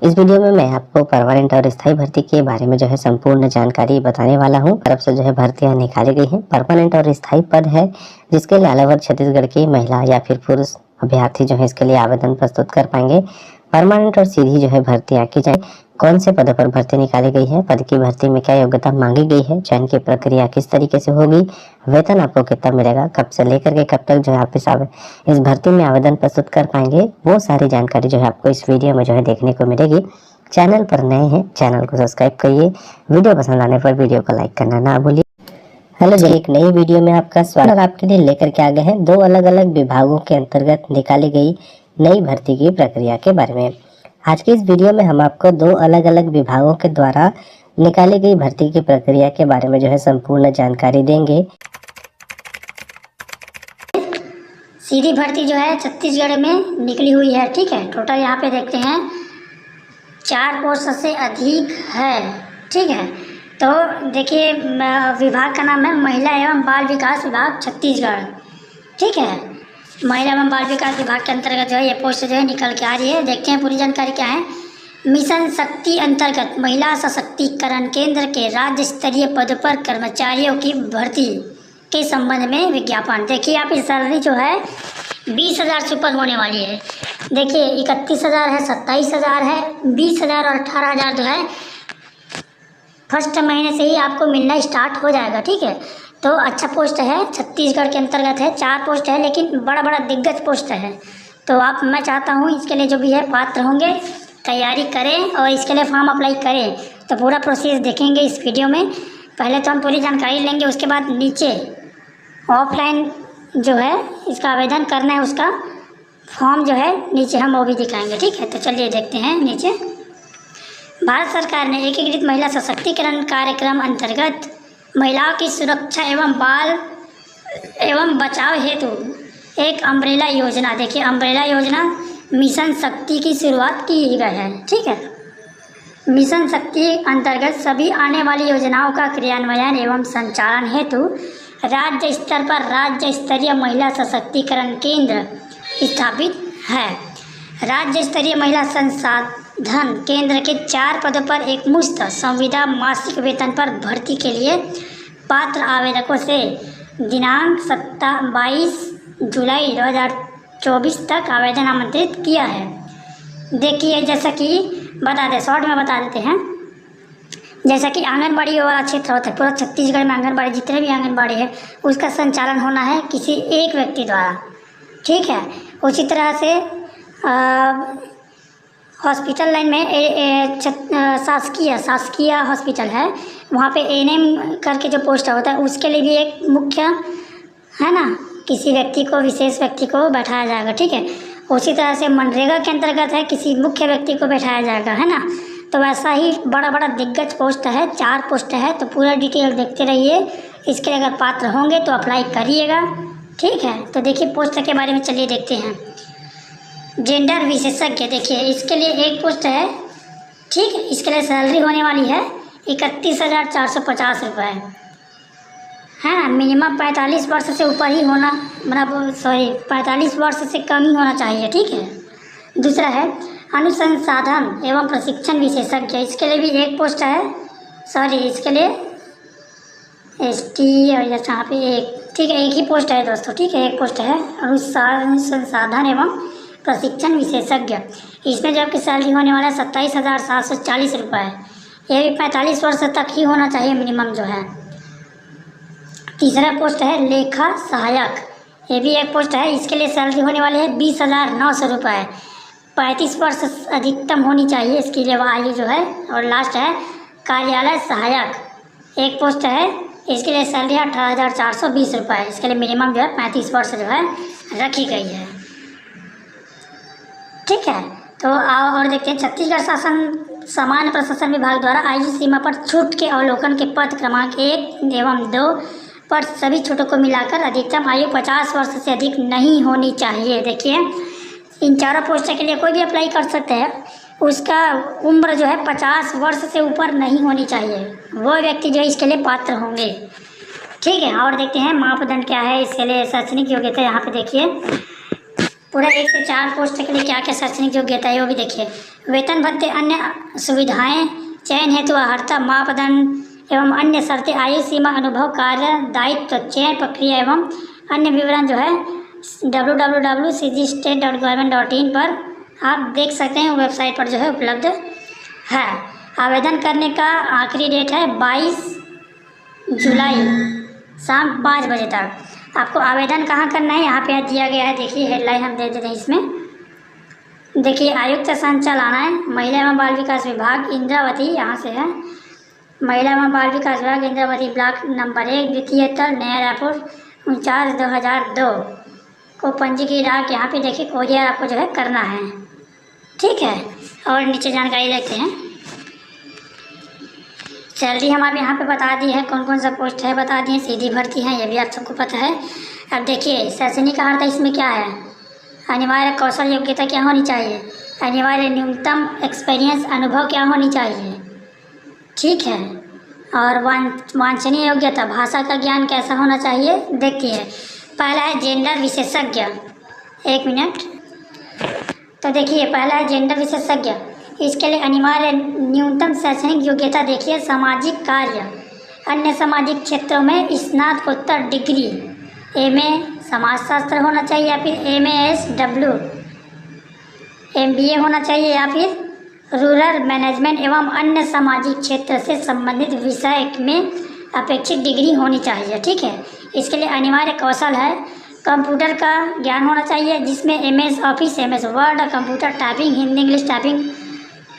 इस वीडियो में मैं आपको परमानेंट और स्थायी भर्ती के बारे में जो है संपूर्ण जानकारी बताने वाला हूं। तरफ से जो है भर्तियां निकाली गई हैं। परमानेंट और स्थायी पद है जिसके लिए अलावा छत्तीसगढ़ की महिला या फिर पुरुष अभ्यर्थी जो है इसके लिए आवेदन प्रस्तुत कर पाएंगे। परमानेंट और सीधी जो है भर्तियां की जाए। कौन से पदों पर भर्ती निकाली गई है, पद की भर्ती में क्या योग्यता मांगी गई है, चयन की प्रक्रिया किस तरीके से होगी, वेतन आपको कितना मिलेगा, कब से लेकर के कब तक जो है आप इस भर्ती में आवेदन प्रस्तुत कर पाएंगे, वो सारी जानकारी जो है आपको इस वीडियो में जो है देखने को मिलेगी। चैनल पर नए हैं, चैनल को सब्सक्राइब करिए। वीडियो पसंद आने पर वीडियो को लाइक करना ना भूलिए। हेलो जी, एक नई वीडियो में आपका स्वागत। आपके लिए लेकर के आ गए हैं दो अलग अलग विभागों के अंतर्गत निकाली गई नई भर्ती की प्रक्रिया के बारे में। आज की इस वीडियो में हम आपको दो अलग अलग विभागों के द्वारा निकाली गई भर्ती की प्रक्रिया के बारे में जो है संपूर्ण जानकारी देंगे। सीधी भर्ती जो है छत्तीसगढ़ में निकली हुई है। ठीक है, टोटल यहाँ पे देखते हैं 4 पोस्ट से अधिक है। ठीक है, तो देखिए विभाग का नाम है महिला एवं बाल विकास विभाग छत्तीसगढ़। ठीक है, महिला एवं बाल विकास विभाग के अंतर्गत जो है ये पोस्ट जो है निकल के आ रही है। देखते हैं पूरी जानकारी क्या है। मिशन शक्ति अंतर्गत महिला सशक्तिकरण केंद्र के राज्य स्तरीय पद पर कर्मचारियों की भर्ती के संबंध में विज्ञापन। देखिए आप इस सैलरी जो है 20,000 से ऊपर होने वाली है। देखिए 31,000 है, 27,000 है, 20,000 और 18,000 जो है फर्स्ट महीने से ही आपको मिलना स्टार्ट हो जाएगा। ठीक है, तो अच्छा पोस्ट है, छत्तीसगढ़ के अंतर्गत है। 4 पोस्ट है लेकिन बड़ा बड़ा दिग्गज पोस्ट है। तो मैं चाहता हूँ इसके लिए जो भी है पात्र होंगे तैयारी करें और इसके लिए फॉर्म अप्लाई करें। तो पूरा प्रोसेस देखेंगे इस वीडियो में। पहले तो हम पूरी जानकारी लेंगे, उसके बाद नीचे ऑफलाइन जो है इसका आवेदन करना है, उसका फॉर्म जो है नीचे हम वो भी दिखाएंगे। ठीक है, तो चलिए देखते हैं नीचे। भारत सरकार ने एकीकृत महिला सशक्तिकरण कार्यक्रम अंतर्गत महिलाओं की सुरक्षा एवं बाल एवं बचाव हेतु एक अम्ब्रेला योजना, देखिए अम्ब्रेला योजना मिशन शक्ति की शुरुआत की गई है। ठीक है, मिशन शक्ति अंतर्गत सभी आने वाली योजनाओं का क्रियान्वयन एवं संचालन हेतु राज्य स्तर पर राज्य स्तरीय महिला सशक्तिकरण केंद्र स्थापित है। राज्य स्तरीय महिला संसाधन केंद्र के 4 पदों पर एक मुश्त संविदा मासिक वेतन पर भर्ती के लिए पात्र आवेदकों से दिनांक 22 जुलाई 2024 तक आवेदन आमंत्रित किया है। देखिए जैसा कि बता दें, शॉर्ट में बता देते हैं। जैसा कि आंगनबाड़ी वाला क्षेत्र होता है, पूरा छत्तीसगढ़ में आंगनबाड़ी जितने भी आंगनबाड़ी है उसका संचालन होना है किसी एक व्यक्ति द्वारा। ठीक है, उसी तरह से हॉस्पिटल लाइन में शासकीय हॉस्पिटल है, वहाँ पे एएनएम करके जो पोस्ट होता है उसके लिए भी एक मुख्य है ना, किसी व्यक्ति को विशेष व्यक्ति को बैठाया जाएगा। ठीक है, उसी तरह से मनरेगा के अंतर्गत है, किसी मुख्य व्यक्ति को बैठाया जाएगा, है ना। तो वैसा ही बड़ा बड़ा दिग्गज पोस्ट है, 4 पोस्ट है। तो पूरा डिटेल देखते रहिए। इसके लिए अगर पात्र होंगे तो अप्लाई करिएगा। ठीक है, तो देखिए पोस्ट के बारे में चलिए देखते हैं। जेंडर विशेषज्ञ, देखिए इसके लिए एक पोस्ट है। ठीक है, इसके लिए सैलरी होने वाली है 31,450 रुपये, है ना। मिनिमम 45 वर्ष से ऊपर ही होना, मतलब 45 वर्ष से कम ही होना चाहिए। ठीक है, दूसरा है अनुसंधान एवं प्रशिक्षण विशेषज्ञ, इसके लिए भी एक पोस्ट है। इसके लिए ST और यहाँ पे एक, ठीक है, एक ही पोस्ट है दोस्तों। ठीक है, एक पोस्ट है अनुसंधान एवं प्रशिक्षण विशेषज्ञ। इसमें जो आपकी सैलरी होने वाला है 27,740 रुपये। ये भी 45 वर्ष तक ही होना चाहिए मिनिमम जो है। तीसरा पोस्ट है लेखा सहायक, ये भी एक पोस्ट है। इसके लिए सैलरी होने वाली है 20,900 रुपये। 35 वर्ष अधिकतम होनी चाहिए इसके लिए आयु जो है। और लास्ट है कार्यालय सहायक, एक पोस्ट है। इसके लिए सैलरी 18,420 रुपये। इसके लिए मिनिमम जो है 35 वर्ष जो है रखी गई है। ठीक है, तो आओ और देखते हैं। छत्तीसगढ़ शासन सामान्य प्रशासन विभाग द्वारा आयु सीमा पर छूट के अवलोकन के पद क्रमांक 1 एवं 2 पर सभी छूटों को मिलाकर अधिकतम आयु 50 वर्ष से अधिक नहीं होनी चाहिए। देखिए इन 4 पोस्ट के लिए कोई भी अप्लाई कर सकते हैं, उसका उम्र जो है 50 वर्ष से ऊपर नहीं होनी चाहिए। वो व्यक्ति जो है इसके लिए पात्र होंगे। ठीक है, और देखते हैं मापदंड क्या है इसके लिए। शैक्षणिक योग्यता यहाँ पे देखिए पूरा 1 से 4 पोस्ट के लिए क्या क्या शैक्षणिक योग्यता है वो भी देखिए। वेतन भत्ते, अन्य सुविधाएं, चयन हेतु अर्हता मापदंड एवं अन्य शर्तें, आयु सीमा, अनुभव, कार्य दायित्व, चयन प्रक्रिया एवं अन्य विवरण जो है www.cgstate.government.in पर आप देख सकते हैं, वेबसाइट पर जो है उपलब्ध है। आवेदन करने का आखिरी डेट है 22 जुलाई शाम 5 बजे तक। आपको आवेदन कहाँ करना है यहाँ पे दिया गया है, देखिए हेडलाइन हम दे देते हैं इसमें। देखिए आयुक्त संचालनालय महिला एवं बाल विकास विभाग इंद्रावती, यहाँ से है महिला एवं बाल विकास विभाग इंद्रावती, ब्लॉक नंबर 1, द्वितीय तल, नया रायपुर, 49/2002 को पंजीकृत डाक। यहाँ पे देखिए कोरियर आपको जो है करना है, ठीक है। और नीचे जानकारी देखते हैं। सैलरी हमारे यहाँ पे बता दी है, कौन कौन सा पोस्ट है बता दिए, सीधी भर्ती है, ये भी आप सबको पता है। अब देखिए शैक्षणिक अर्हता इसमें क्या है, अनिवार्य कौशल योग्यता क्या होनी चाहिए, अनिवार्य न्यूनतम एक्सपीरियंस अनुभव क्या होनी चाहिए, ठीक है। और वांछनीय योग्यता, भाषा का ज्ञान कैसा होना चाहिए, देखिए पहला है जेंडर विशेषज्ञ। 1 मिनट। तो देखिए पहला है जेंडर विशेषज्ञ, इसके लिए अनिवार्य न्यूनतम शैक्षणिक योग्यता देखिए सामाजिक कार्य, अन्य सामाजिक क्षेत्रों में स्नातकोत्तर डिग्री, MA समाजशास्त्र होना चाहिए या फिर MASW MBA होना चाहिए या फिर रूरल मैनेजमेंट एवं अन्य सामाजिक क्षेत्र से संबंधित विषय में अपेक्षित डिग्री होनी चाहिए, ठीक है। इसके लिए अनिवार्य कौशल है कंप्यूटर का ज्ञान होना चाहिए, जिसमें MS office, MS word, computer typing, Hindi English typing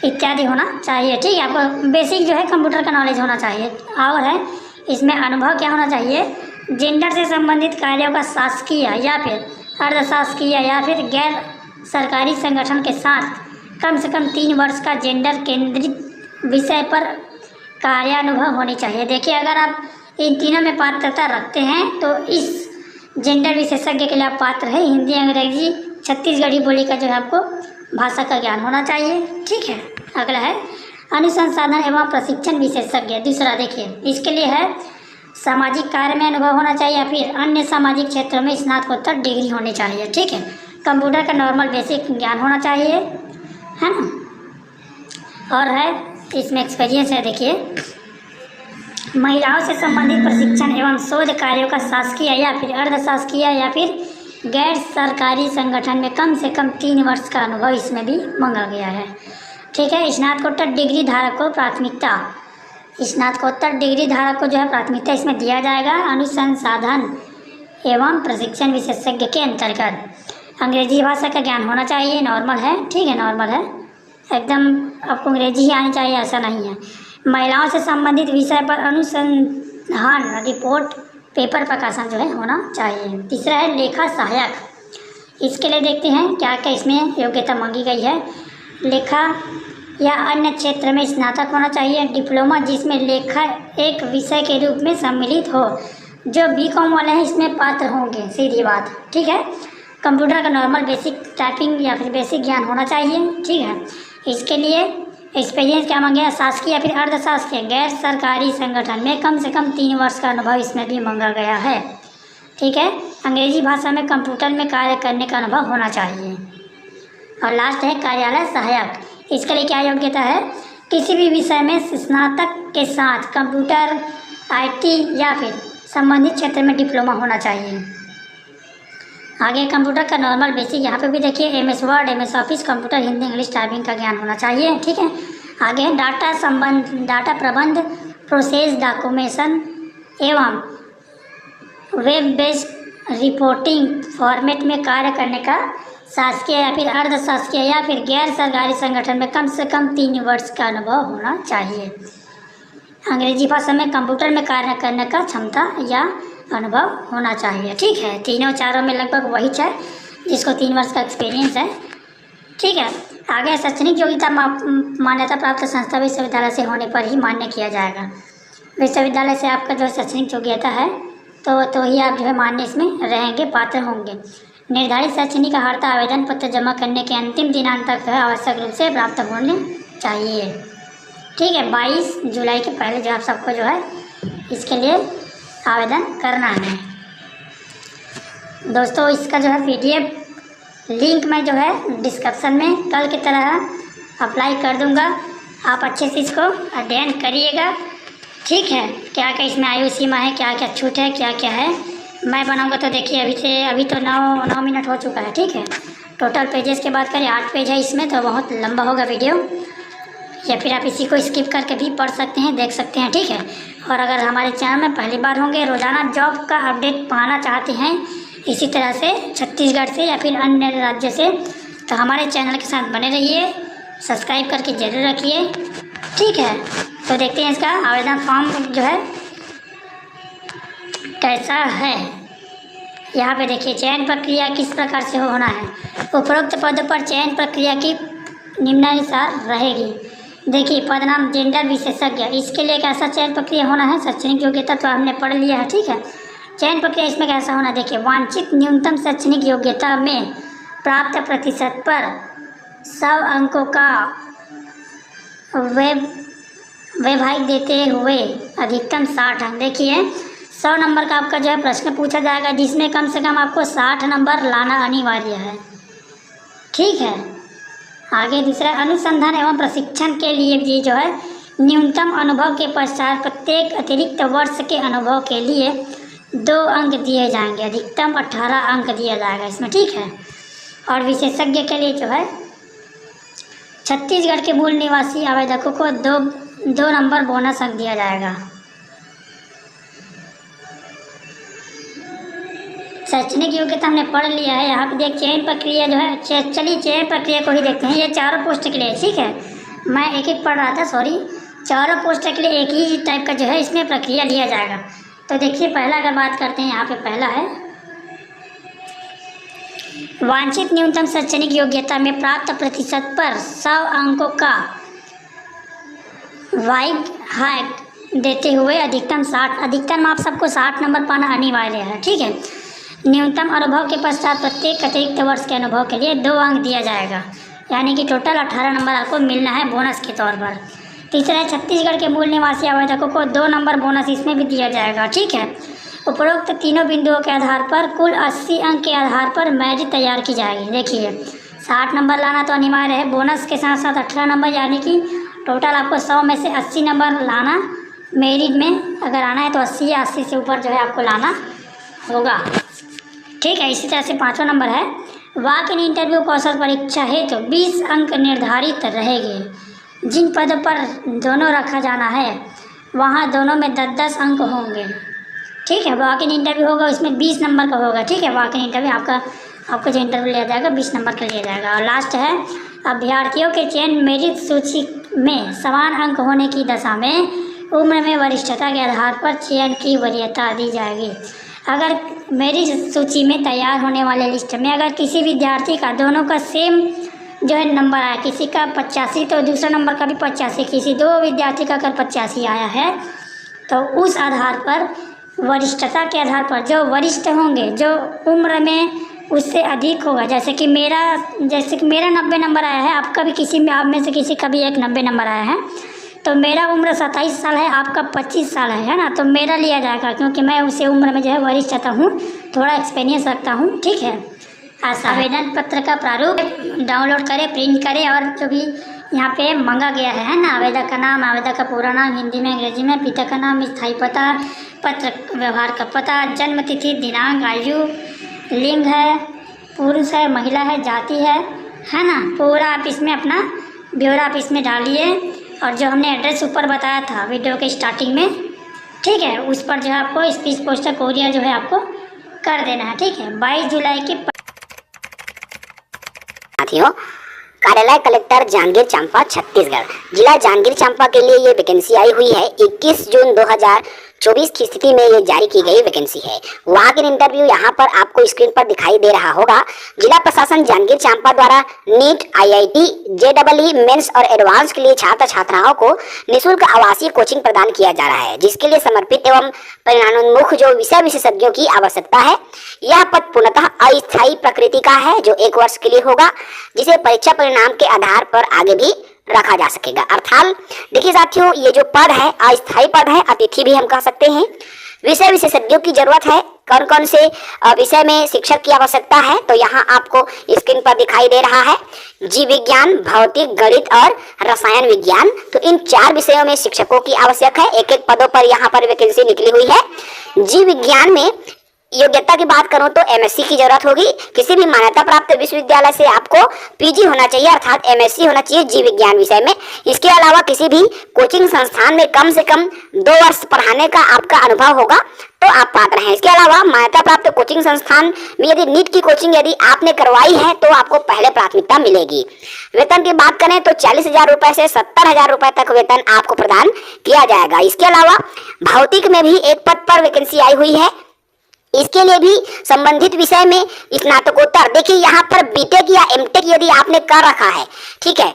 इत्यादि होना चाहिए, ठीक है। आपको बेसिक जो है कंप्यूटर का नॉलेज होना चाहिए। और है इसमें अनुभव क्या होना चाहिए, जेंडर से संबंधित कार्यों का शासकीय या फिर अर्धशासकीय या फिर गैर सरकारी संगठन के साथ कम से कम 3 वर्ष का जेंडर केंद्रित विषय पर कार्यानुभव होनी चाहिए। देखिए अगर आप इन तीनों में पात्रता रखते हैं तो इस जेंडर विशेषज्ञ के लिए आप पात्र है। हिंदी, अंग्रेजी, छत्तीसगढ़ी बोली का जो है आपको भाषा का ज्ञान होना चाहिए, ठीक है। अगला है अनुसंधान एवं प्रशिक्षण विशेषज्ञ। दूसरा देखिए इसके लिए है सामाजिक कार्य में अनुभव होना चाहिए या फिर अन्य सामाजिक क्षेत्रों में स्नातकोत्तर डिग्री होनी चाहिए, ठीक है। कंप्यूटर का नॉर्मल बेसिक ज्ञान होना चाहिए, है ना। और है इसमें एक्सपीरियंस है, देखिए महिलाओं से संबंधित प्रशिक्षण एवं शोध कार्यों का शासकीय या फिर अर्धशासकीय या फिर गैर सरकारी संगठन में कम से कम 3 वर्ष का अनुभव इसमें भी मांगा गया है, ठीक है। स्नातकोत्तर डिग्री धारक को प्राथमिकता, स्नातकोत्तर डिग्री धारक को जो है प्राथमिकता इसमें दिया जाएगा अनुसंधान एवं प्रशिक्षण विशेषज्ञ के अंतर्गत। अंग्रेजी भाषा का ज्ञान होना चाहिए, नॉर्मल है, ठीक है, नॉर्मल है एकदम, आपको अंग्रेजी ही आनी चाहिए ऐसा नहीं है। महिलाओं से संबंधित विषय पर अनुसंधान रिपोर्ट पेपर प्रकाशन जो है होना चाहिए। तीसरा है लेखा सहायक। इसके लिए देखते हैं क्या क्या इसमें योग्यता मांगी गई है। लेखा या अन्य क्षेत्र में स्नातक होना चाहिए, डिप्लोमा जिसमें लेखा एक विषय के रूप में सम्मिलित हो। जो BCom वाले हैं इसमें पात्र होंगे, सीधी बात, ठीक है। कंप्यूटर का नॉर्मल बेसिक टाइपिंग या फिर बेसिक ज्ञान होना चाहिए, ठीक है। इसके लिए एक्सपीरियंस क्या मांगे है, शासकीय या फिर अर्धशासकीय गैर सरकारी संगठन में कम से कम 3 वर्ष का अनुभव इसमें भी मांगा गया है, ठीक है। अंग्रेजी भाषा में कंप्यूटर में कार्य करने का अनुभव होना चाहिए। और लास्ट है कार्यालय सहायक। इसके लिए क्या योग्यता है, किसी भी विषय में स्नातक के साथ कंप्यूटर, IT या फिर संबंधित क्षेत्र में डिप्लोमा होना चाहिए। आगे कंप्यूटर का नॉर्मल बेसिक, यहाँ पे भी देखिए MS word, MS office, computer, Hindi English typing का ज्ञान होना चाहिए, ठीक है। आगे डाटा प्रबंध, प्रोसेस डॉक्यूमेंटेशन एवं वेब बेस्ड रिपोर्टिंग फॉर्मेट में कार्य करने का शासकीय या फिर अर्धशासकीय या फिर गैर सरकारी संगठन में कम से कम 3 वर्ष का अनुभव होना चाहिए। अंग्रेजी भाषा में कंप्यूटर में कार्य करने का क्षमता या अनुभव होना चाहिए, ठीक है। तीनों चारों में लगभग वही है जिसको 3 वर्ष का एक्सपीरियंस है, ठीक है। आगे शैक्षणिक योग्यता मान्यता प्राप्त संस्था विश्वविद्यालय से होने पर ही मान्य किया जाएगा। विश्वविद्यालय से आपका जो शैक्षणिक योग्यता है तो ही आप जो है मान्य इसमें रहेंगे, पात्र होंगे। निर्धारित शैक्षणिक अर्हता आवेदन पत्र जमा करने के अंतिम दिनांक तक आवश्यक रूप से प्राप्त होने चाहिए, ठीक है। 22 जुलाई के पहले जो आप सबको जो है इसके लिए आवेदन करना है। दोस्तों इसका जो है PDF लिंक मैं जो है डिस्क्रिप्शन में कल की तरह अप्लाई कर दूंगा। आप अच्छे से इसको अध्ययन करिएगा, ठीक है। क्या क्या इसमें आयु सीमा है, क्या क्या छूट है, क्या क्या है मैं बनाऊंगा। तो देखिए अभी तो 9 मिनट हो चुका है, ठीक है। टोटल पेजेस की बात करें 8 पेज है इसमें, तो बहुत लंबा होगा वीडियो, या फिर आप इसी को स्किप करके भी पढ़ सकते हैं, देख सकते हैं, ठीक है। और अगर हमारे चैनल में पहली बार होंगे, रोज़ाना जॉब का अपडेट पाना चाहते हैं इसी तरह से छत्तीसगढ़ से या फिर अन्य राज्य से, तो हमारे चैनल के साथ बने रहिए, सब्सक्राइब करके ज़रूर रखिए, ठीक है। तो देखते हैं इसका आवेदन फॉर्म जो है कैसा है। यहाँ पे देखिए चयन प्रक्रिया किस प्रकार से होना है। उपरोक्त पद पर चयन प्रक्रिया की निम्नानुसार रहेगी। देखिए पद नाम जेंडर विशेषज्ञ, इसके लिए कैसा चयन प्रक्रिया होना है। शैक्षणिक योग्यता तो हमने पढ़ लिया है, ठीक है। चयन प्रक्रिया इसमें कैसा होना, देखिए वांछित न्यूनतम शैक्षणिक योग्यता में प्राप्त प्रतिशत पर 100 अंकों का वैवाहिक देते हुए अधिकतम 60 अंक। देखिए 100 नंबर का आपका जो है प्रश्न पूछा जाएगा, जिसमें कम से कम आपको 60 नंबर लाना अनिवार्य है, ठीक है। आगे दूसरा अनुसंधान एवं प्रशिक्षण के लिए भी जो है न्यूनतम अनुभव के पश्चात प्रत्येक अतिरिक्त वर्ष के अनुभव के लिए 2 अंक दिए जाएंगे, अधिकतम 18 अंक दिया जाएगा इसमें, ठीक है। और विशेषज्ञ के लिए जो है छत्तीसगढ़ के मूल निवासी आवेदकों को 2 नंबर बोनस अंक दिया जाएगा। शैक्षणिक योग्यता हमने पढ़ लिया है। यहाँ पे देख चयन प्रक्रिया जो है, चलिए चयन प्रक्रिया को ही देखते हैं। ये चारों पोस्ट के लिए, ठीक है। मैं एक एक पढ़ रहा था, सॉरी। चारों पोस्ट के लिए एक ही टाइप का जो है इसमें प्रक्रिया लिया जाएगा। तो देखिए पहला अगर बात करते हैं, यहाँ पे पहला है वांछित न्यूनतम शैक्षणिक योग्यता में प्राप्त प्रतिशत पर 100 अंकों का वैवाहिक देते हुए अधिकतम 60, अधिकतम आप सबको 60 नंबर पाना अनिवार्य है, ठीक है। न्यूनतम अनुभव के पश्चात प्रत्येक अतिरिक्त वर्ष के अनुभव के लिए 2 अंक दिया जाएगा, यानी कि टोटल 18 नंबर आपको मिलना है बोनस के तौर पर। तीसरा है छत्तीसगढ़ के मूल निवासी आवेदकों को 2 नंबर बोनस इसमें भी दिया जाएगा, ठीक है। उपरोक्त तीनों बिंदुओं के आधार पर कुल 80 अंक के आधार पर मेरिट तैयार की जाएगी। देखिए 60 नंबर लाना तो अनिवार्य है, बोनस के साथ साथ 18 नंबर, यानी कि टोटल आपको 100 में से 80 नंबर लाना मेरिट में अगर आना है तो 80 या 80 से ऊपर जो है आपको लाना होगा, ठीक है। इसी तरह से 5वां नंबर है वॉक इन इंटरव्यू कौशल परीक्षा हेतु 20 अंक निर्धारित रहेंगे। जिन पदों पर दोनों रखा जाना है वहाँ दोनों में 10-10 अंक होंगे, ठीक है। वॉक इन इंटरव्यू होगा उसमें 20 नंबर का होगा, ठीक है। वॉक इन इंटरव्यू आपको जो इंटरव्यू लिया जाएगा 20 नंबर का लिया जाएगा। और लास्ट है अभ्यर्थियों के चयन मेरिट सूची में समान अंक होने की दशा में उम्र में वरिष्ठता के आधार पर चयन की वरीयता दी जाएगी। अगर मेरिट सूची में तैयार होने वाले लिस्ट में अगर किसी विद्यार्थी का दोनों का सेम जो है नंबर आया, किसी का 85 तो दूसरा नंबर का भी 85, किसी 2 विद्यार्थी का अगर 85 आया है, तो उस आधार पर वरिष्ठता के आधार पर जो वरिष्ठ होंगे, जो उम्र में उससे अधिक होगा, जैसे कि मेरा 90 नंबर आया है, आपका भी किसी में आप में से किसी का भी एक 90 नंबर आया है, तो मेरा उम्र 27 साल है, आपका 25 साल है ना, तो मेरा लिया जाएगा, क्योंकि मैं उसे उम्र में जो है वरिष्ठता हूँ, थोड़ा एक्सपीरियंस रखता हूँ, ठीक है। आवेदन पत्र का प्रारूप डाउनलोड करें, प्रिंट करें, और जो भी यहाँ पे मांगा गया है ना, आवेदक का नाम, आवेदक का पूरा नाम हिंदी में अंग्रेजी में, पिता का नाम, स्थायी पता, पत्र व्यवहार का पता, जन्म तिथि, दिनांक, आयु, लिंग है, पुरुष है, महिला है, जाति है ना, पूरा आप इसमें अपना ब्यौरा आप इसमें डालिए। और जो हमने एड्रेस ऊपर बताया था वीडियो के स्टार्टिंग में, ठीक है, उस पर जो है आपको स्पीच पोस्टर कोरियर जो है आपको कर देना है, ठीक है। 22 जुलाई की साथियों, कार्यालय कलेक्टर जांजगीर चांपा छत्तीसगढ़, जिला जांजगीर चांपा के लिए ये वैकेंसी आई हुई है। 21 जून 2024 की स्थिति में ये जारी की गई वैकेंसी है। वहाँ के इंटरव्यू यहाँ पर आपको स्क्रीन पर दिखाई दे रहा होगा। जिला प्रशासन जांजगीर चांपा द्वारा नीट, IIT, JEE मेंस और एडवांस के लिए छात्र छात्राओं को निःशुल्क आवासीय कोचिंग प्रदान किया जा रहा है, जिसके लिए समर्पित एवं परिणामोन्मुख जो विषय विशेषज्ञों की आवश्यकता है। यह पद पूर्णतः अस्थायी प्रकृति का है, जो 1 वर्ष के लिए होगा, जिसे परीक्षा परिणाम के आधार पर आगे भी रखा जा सकेगा। अर्थात देखिए साथियों, ये जो पद है अस्थायी पद है, अतिथि भी हम कह सकते हैं। विषय विशेषज्ञों की जरूरत है, कौन कौन से विषय में शिक्षक की आवश्यकता है, तो यहाँ आपको स्क्रीन पर दिखाई दे रहा है जीव विज्ञान, भौतिक, गणित और रसायन विज्ञान। तो इन 4 विषयों में शिक्षकों की आवश्यक है। एक एक पदों पर यहाँ पर वैकेंसी निकली हुई है। जीव विज्ञान में योग्यता की बात करूं तो एमएससी की जरूरत होगी। किसी भी मान्यता प्राप्त विश्वविद्यालय से आपको पीजी होना चाहिए, अर्थात एमएससी होना चाहिए जीव विज्ञान विषय में। इसके अलावा किसी भी कोचिंग संस्थान में कम से कम 2 वर्ष पढ़ाने का आपका अनुभव होगा तो आप पात्र हैं। इसके अलावा मान्यता प्राप्त कोचिंग संस्थान में यदि नीट की कोचिंग यदि आपने करवाई है तो आपको पहले प्राथमिकता मिलेगी। वेतन की बात करें तो 40,000 रुपए से 70,000 रुपए तक वेतन आपको प्रदान किया जाएगा। इसके अलावा भौतिक में भी एक पद पर वैकेंसी आई हुई है। इसके लिए भी संबंधित विषय में स्नातकोत्तर, देखिए यहाँ पर बीटेक या एमटेक यदि आपने कर रखा है, ठीक है,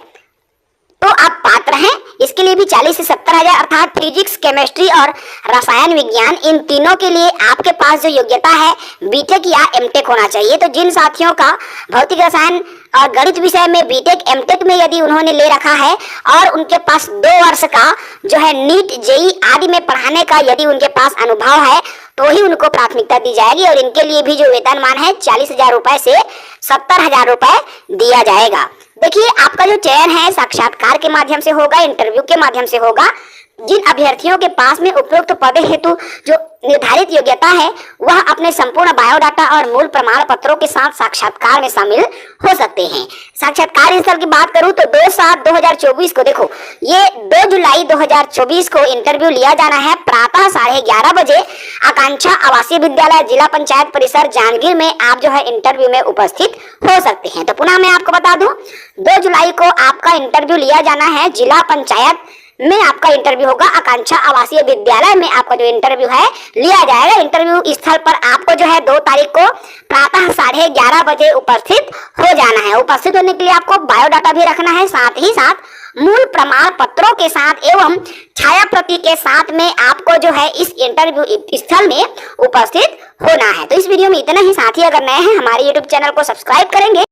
तो आप पात्र हैं। इसके लिए भी 40 से 70,000 अर्थात फिजिक्स, केमिस्ट्री और रसायन विज्ञान, इन तीनों के लिए आपके पास जो योग्यता है बीटेक या एमटेक होना चाहिए। तो जिन साथियों का भौतिक, रसायन और गणित विषय में बीटेक, एमटेक में यदि उन्होंने ले रखा है और उनके पास 2 वर्ष का जो है नीट, जेई आदि में पढ़ाने का यदि उनके पास अनुभव है तो ही उनको प्राथमिकता दी जाएगी। और इनके लिए भी जो वेतनमान है 40,000 रुपए से 70,000 रुपए दिया जाएगा। देखिए, आपका जो चयन है साक्षात्कार के माध्यम से होगा, इंटरव्यू के माध्यम से होगा। जिन अभ्यर्थियों के पास में उपयुक्त पद हेतु जो निर्धारित योग्यता है वह अपने संपूर्ण बायोडाटा और मूल प्रमाण पत्रों के साथ साक्षात्कार में शामिल हो सकते हैं। साक्षात्कार स्थल की बात करूं तो 2/7/2024 को, देखो ये 2 जुलाई 2024 को इंटरव्यू लिया जाना है प्रातः 11:30 बजे आकांक्षा आवासीय विद्यालय, जिला पंचायत परिसर जांजगीर में आप जो है इंटरव्यू में उपस्थित हो सकते हैं। तो पुनः मैं आपको बता दूं, 2 जुलाई को आपका इंटरव्यू लिया जाना है, जिला पंचायत में आपका इंटरव्यू होगा, आकांक्षा आवासीय विद्यालय में आपका जो इंटरव्यू है लिया जाएगा। इंटरव्यू स्थल पर आपको जो है 2 तारीख को प्रातः 11:30 बजे उपस्थित हो जाना है। उपस्थित होने के लिए आपको बायोडाटा भी रखना है, साथ ही साथ मूल प्रमाण पत्रों के साथ एवं छाया प्रति के साथ में आपको जो है इस इंटरव्यू स्थल में उपस्थित होना है। तो इस वीडियो में इतना ही। साथ ही अगर नए हैं हमारे यूट्यूब चैनल को सब्सक्राइब करेंगे।